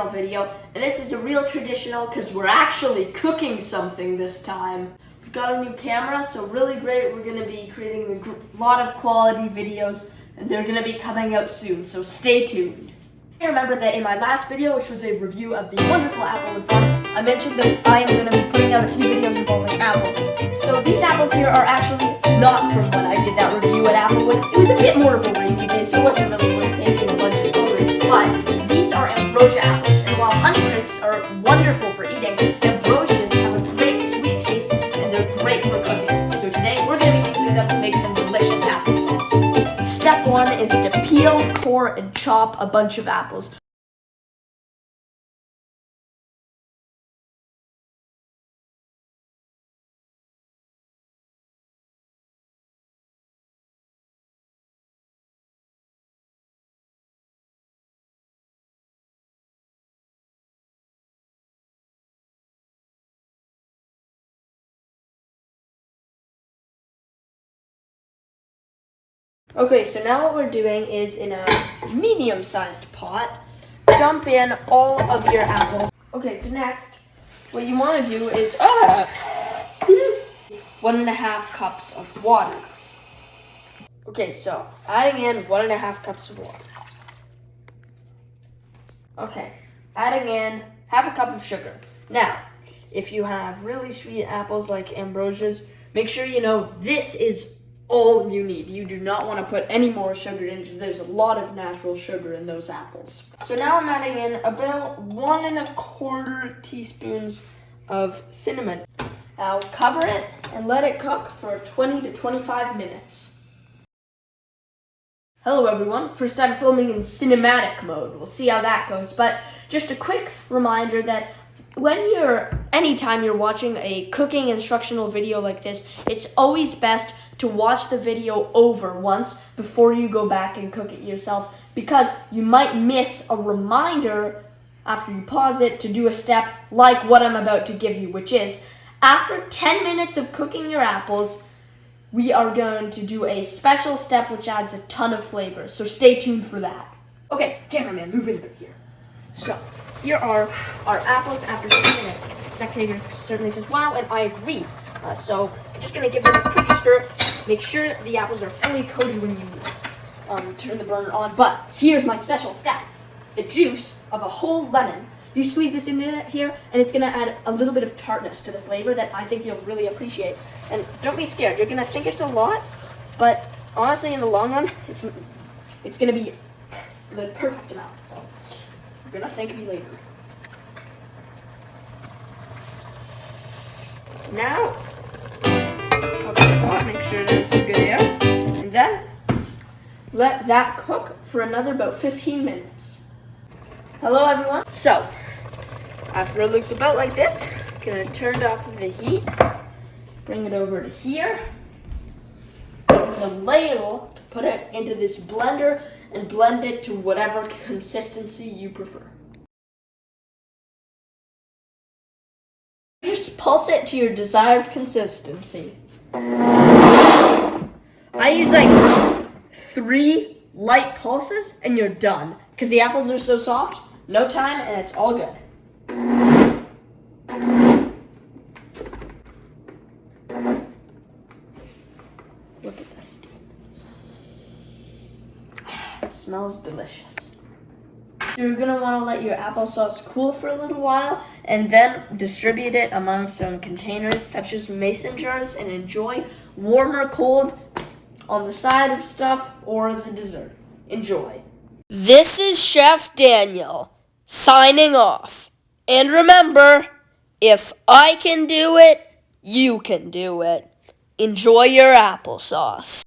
thumbnail video, and this is a real traditional because we're actually cooking something this time. We've got a new camera, so really great. We're going to be creating a lot of quality videos, and they're going to be coming out soon, so stay tuned. I remember that in my last video, which was a review of the wonderful apple in front, I mentioned that I am going to be putting out a few videos involving apples. So these apples here are actually not from when I did that review at Applewood. It was a bit more of a rainy day, so it wasn't really worth taking a bunch of photos. But these are ambrosia apples, and while honeycrisps are wonderful for eating, ambrosias have a great sweet taste, and they're great for cooking. So today, we're going to be using them to make some delicious applesauce. Step 1 is to peel, core, and chop a bunch of apples. Okay, so now what we're doing is in a medium-sized pot, dump in all of your apples. Okay, so next, what you want to do is 1.5 cups of water. Okay, so adding in 1.5 cups of water. Okay, adding in half a cup of sugar. Now, if you have really sweet apples like ambrosias, make sure you know this is all you need. You do not want to put any more sugar in because there's a lot of natural sugar in those apples. So now I'm adding in about 1.25 teaspoons of cinnamon. I'll cover it and let it cook for 20 to 25 minutes. Hello everyone, first time filming in cinematic mode. We'll see how that goes, but just a quick reminder that anytime you're watching a cooking instructional video like this, it's always best to watch the video over once before you go back and cook it yourself, because you might miss a reminder after you pause it to do a step like what I'm about to give you, which is after 10 minutes of cooking your apples, we are going to do a special step which adds a ton of flavor, so stay tuned for that. Okay, cameraman, move in here. So, here are our apples after 10 minutes. Spectator certainly says, wow, and I agree. So, I'm just going to give them a quick stir. Make sure the apples are fully coated when you turn the burner on. But here's my special step. The juice of a whole lemon. You squeeze this into here, and it's going to add a little bit of tartness to the flavor that I think you'll really appreciate. And don't be scared. You're going to think it's a lot, but honestly, in the long run, it's going to be the perfect amount. So you're going to thank me later. Now, cover the pot, make sure there's some good air, and then let that cook for another about 15 minutes. Hello everyone. So, after it looks about like this, I'm gonna turn it off of the heat, bring it over to here, use a ladle to put it into this blender and blend it to whatever consistency you prefer. Just pulse it to your desired consistency. I use like 3 light pulses and you're done. Because the apples are so soft, no time, and it's all good. Look at this. It smells delicious. You're going to want to let your applesauce cool for a little while and then distribute it among some containers such as mason jars and enjoy warm or cold on the side of stuff or as a dessert. Enjoy. This is Chef Daniel signing off. And remember, if I can do it, you can do it. Enjoy your applesauce.